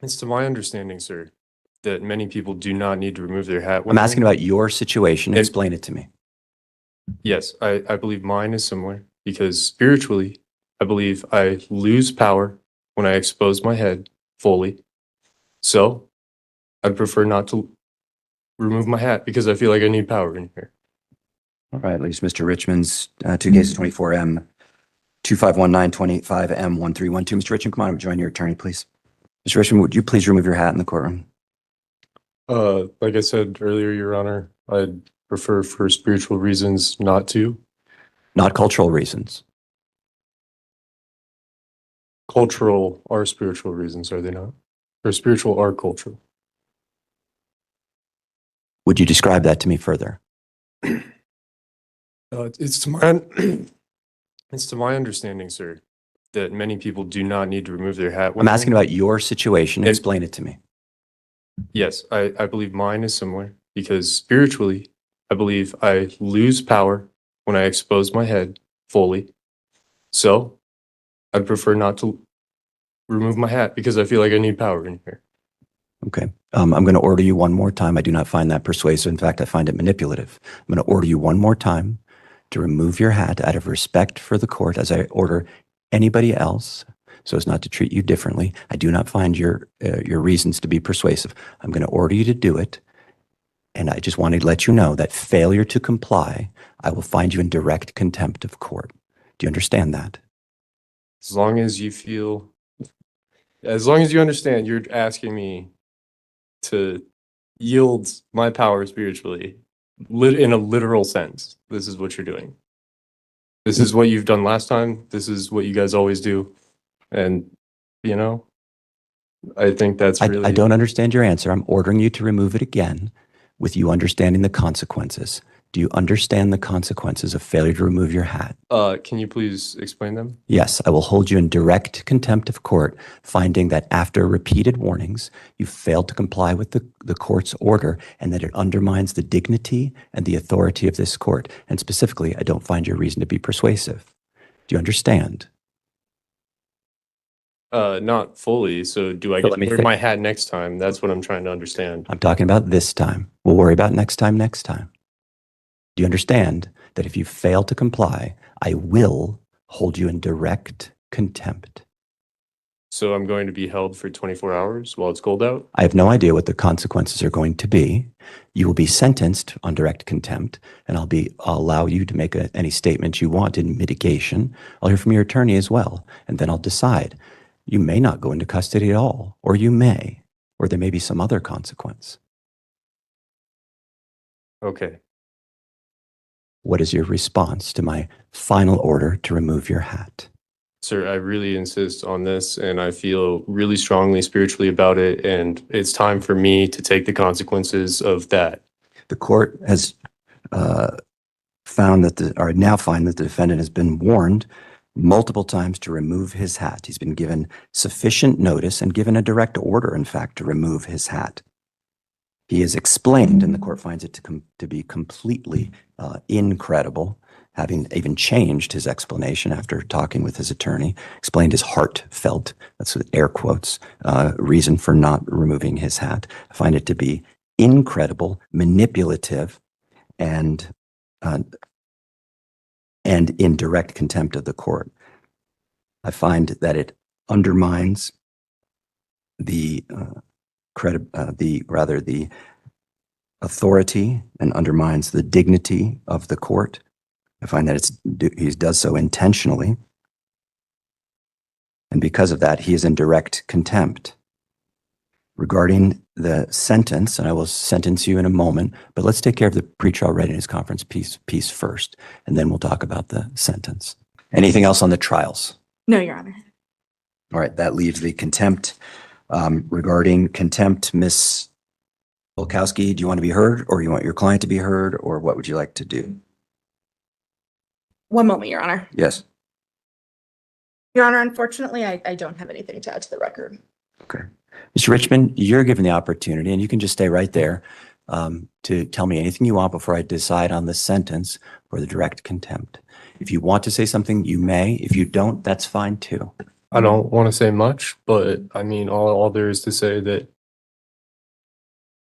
It's to my understanding, sir, that many people do not need to remove their hat. I'm asking about your situation. It- Explain it to me. Yes, I believe mine is similar because spiritually, I believe I lose power when I expose my head fully. So I prefer not to remove my hat because I feel like I need power in here. All right, at least Mr. Richmond's two cases, 24M, 2519, 25M, 1312. Mr. Richmond, come on, join your attorney, please. Mr. Richmond, would you please remove your hat in the courtroom? Like I said earlier, Your Honor, I'd prefer for spiritual reasons not to. Not cultural reasons. Cultural are spiritual reasons, are they not? Or spiritual are cultural. Would you describe that to me further? It's to my it's to my understanding, sir, that many people do not need to remove their hat. I'm asking about your situation. It- Explain it to me. Yes, I believe mine is similar because spiritually, I believe I lose power when I expose my head fully. So I prefer not to remove my hat because I feel like I need power in here. Okay. I'm going to order you one more time. I do not find that persuasive. In fact, I find it manipulative. I'm going to order you one more time to remove your hat out of respect for the court as I order anybody else so as not to treat you differently. I do not find your reasons to be persuasive. I'm going to order you to do it. And I just wanted to let you know that failure to comply, I will find you in direct contempt of court. Do you understand that? As long as you feel, as long as you understand, you're asking me to yield my power spiritually, in a literal sense. This is what you're doing. This is what you've done last time. This is what you guys always do. And, you know, I think that's really. I don't understand your answer. I'm ordering you to remove it again with you understanding the consequences. Do you understand the consequences of failure to remove your hat? Can you please explain them? Yes, I will hold you in direct contempt of court, finding that after repeated warnings, you failed to comply with the court's order and that it undermines the dignity and the authority of this court. And specifically, I don't find your reason to be persuasive. Do you understand? Not fully. So do I So get let me to wear think. my hat next time? That's what I'm trying to understand. I'm talking about this time. We'll worry about next time. Do you understand that if you fail to comply, I will hold you in direct contempt? So I'm going to be held for 24 hours while it's cold out? I have no idea what the consequences are going to be. You will be sentenced on direct contempt, and I'll allow you to make any statement you want in mitigation. I'll hear from your attorney as well, and then I'll decide. You may not go into custody at all, or you may, or there may be some other consequence. Okay. What is your response to my final order to remove your hat? Sir, I really insist on this and I feel really strongly spiritually about it. And it's time for me to take the consequences of that. The court has found that now find that the defendant has been warned multiple times to remove his hat. He's been given sufficient notice and given a direct order, in fact, to remove his hat. He has explained, and the court finds it to be completely incredible, having even changed his explanation after talking with his attorney, explained his heartfelt, that's with air quotes, reason for not removing his hat. I find it to be incredible, manipulative, and in direct contempt of the court. I find that it undermines the authority and undermines the dignity of the court. I find that he does so intentionally. And because of that, he is in direct contempt. Regarding the sentence, and I will sentence you in a moment, but let's take care of the pretrial readiness conference piece first, and then we'll talk about the sentence. Anything else on the trials? No, Your Honor. All right, that leaves the contempt. Regarding contempt, Ms. Volkowski, do you want to be heard, or you want your client to be heard, or what would you like to do? One moment, Your Honor. Yes. Your Honor, unfortunately, I don't have anything to add to the record. Okay. Mr. Richmond, you're given the opportunity, and you can just stay right there to tell me anything you want before I decide on the sentence for the direct contempt. If you want to say something, you may. If you don't, that's fine too. I don't want to say much, but I mean, all there is to say that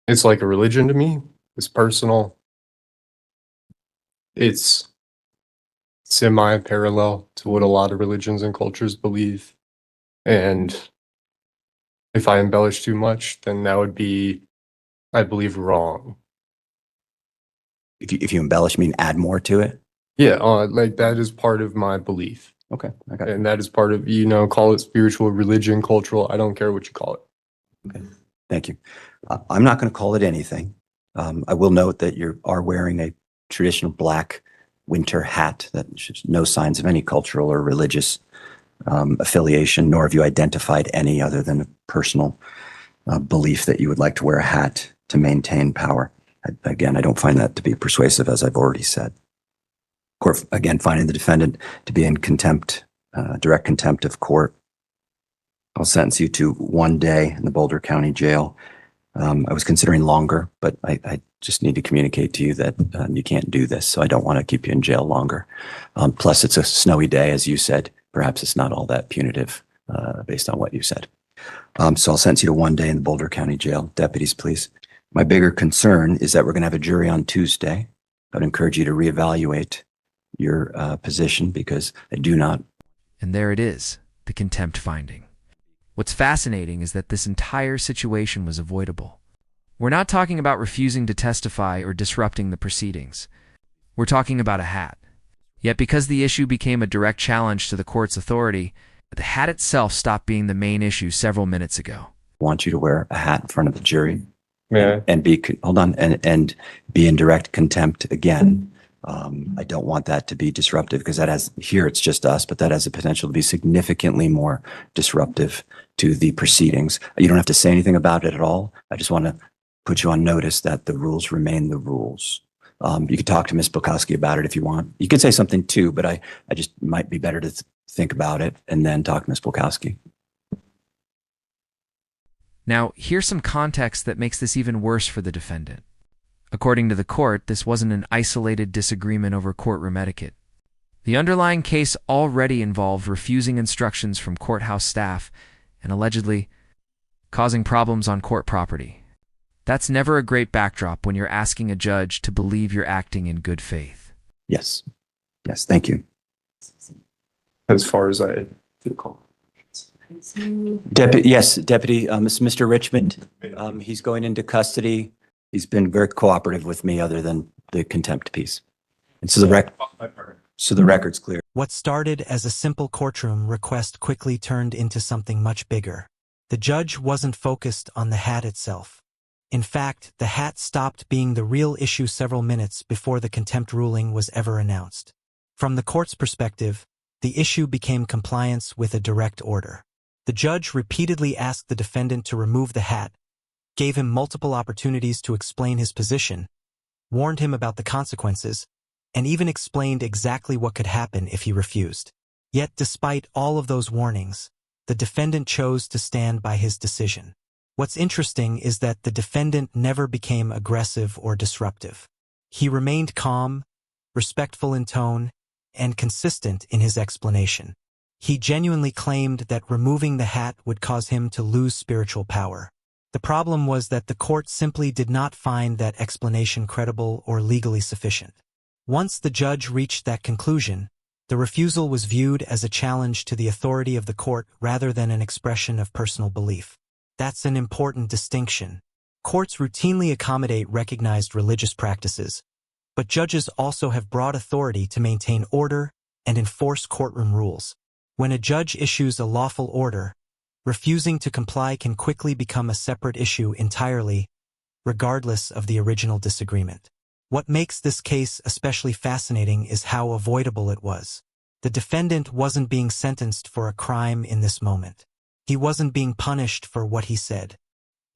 it's like a religion to me. It's personal. It's semi-parallel to what a lot of religions and cultures believe. And if I embellish too much, then that would be, I believe, wrong. If you embellish, you mean add more to it? Yeah, like that is part of my belief. Okay, I got it. And that is part of, call it spiritual, religion, cultural. I don't care what you call it. Okay, thank you. I'm not going to call it anything. I will note that you are wearing a traditional black winter hat that shows no signs of any cultural or religious affiliation, nor have you identified any other than a personal belief that you would like to wear a hat to maintain power. Again, I don't find that to be persuasive, as I've already said. Court, again, finding the defendant to be in contempt, direct contempt of court. I'll sentence you to 1 day in the Boulder County Jail. I was considering longer, but I just need to communicate to you that you can't do this, so I don't want to keep you in jail longer. Plus, it's a snowy day, as you said. Perhaps it's not all that punitive based on what you said. So I'll sentence you to 1 day in the Boulder County Jail. Deputies, please. My bigger concern is that we're going to have a jury on Tuesday. I'd encourage you to reevaluate your position because I do not. And there it is, the contempt finding. What's fascinating is that this entire situation was avoidable. We're not talking about refusing to testify or disrupting the proceedings. We're talking about a hat. Yet because the issue became a direct challenge to the court's authority, the hat itself stopped being the main issue several minutes ago. I want you to wear a hat in front of the jury. Yeah. And be, hold on, and be in direct contempt again. I don't want that to be disruptive because that has, here it's just us, but that has the potential to be significantly more disruptive to the proceedings. You don't have to say anything about it at all. I just want to put you on notice that the rules remain the rules. You could talk to Ms. Bukowski about it if you want. You could say something too, but I just might be better to think about it and then talk to Ms. Bukowski. Now, here's some context that makes this even worse for the defendant. According to the court, this wasn't an isolated disagreement over courtroom etiquette. The underlying case already involved refusing instructions from courthouse staff and allegedly causing problems on court property. That's never a great backdrop when you're asking a judge to believe you're acting in good faith. Yes. Yes, thank you. As far as I feel. Deputy, yes, Deputy, Mr. Richmond, he's going into custody. He's been very cooperative with me other than the contempt piece. And so the record's clear. What started as a simple courtroom request quickly turned into something much bigger. The judge wasn't focused on the hat itself. In fact, the hat stopped being the real issue several minutes before the contempt ruling was ever announced. From the court's perspective, the issue became compliance with a direct order. The judge repeatedly asked the defendant to remove the hat, gave him multiple opportunities to explain his position, warned him about the consequences, and even explained exactly what could happen if he refused. Yet, despite all of those warnings, the defendant chose to stand by his decision. What's interesting is that the defendant never became aggressive or disruptive. He remained calm, respectful in tone, and consistent in his explanation. He genuinely claimed that removing the hat would cause him to lose spiritual power. The problem was that the court simply did not find that explanation credible or legally sufficient. Once the judge reached that conclusion, the refusal was viewed as a challenge to the authority of the court rather than an expression of personal belief. That's an important distinction. Courts routinely accommodate recognized religious practices, but judges also have broad authority to maintain order and enforce courtroom rules. When a judge issues a lawful order, refusing to comply can quickly become a separate issue entirely, regardless of the original disagreement. What makes this case especially fascinating is how avoidable it was. The defendant wasn't being sentenced for a crime in this moment. He wasn't being punished for what he said.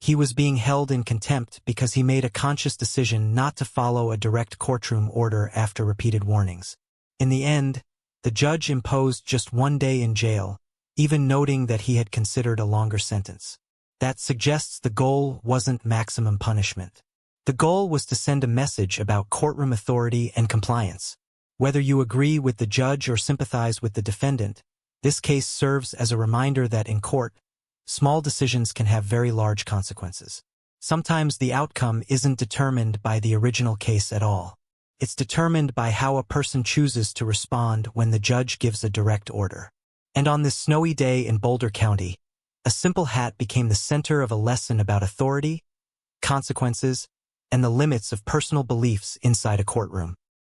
He was being held in contempt because he made a conscious decision not to follow a direct courtroom order after repeated warnings. In the end, the judge imposed just 1 day in jail, even noting that he had considered a longer sentence. That suggests the goal wasn't maximum punishment. The goal was to send a message about courtroom authority and compliance. Whether you agree with the judge or sympathize with the defendant, This case serves as a reminder that in court, small decisions can have very large consequences. Sometimes the outcome isn't determined by the original case at all. It's determined by how a person chooses to respond when the judge gives a direct order. And on this snowy day in Boulder County, a simple hat became the center of a lesson about authority, consequences, and the limits of personal beliefs inside a courtroom.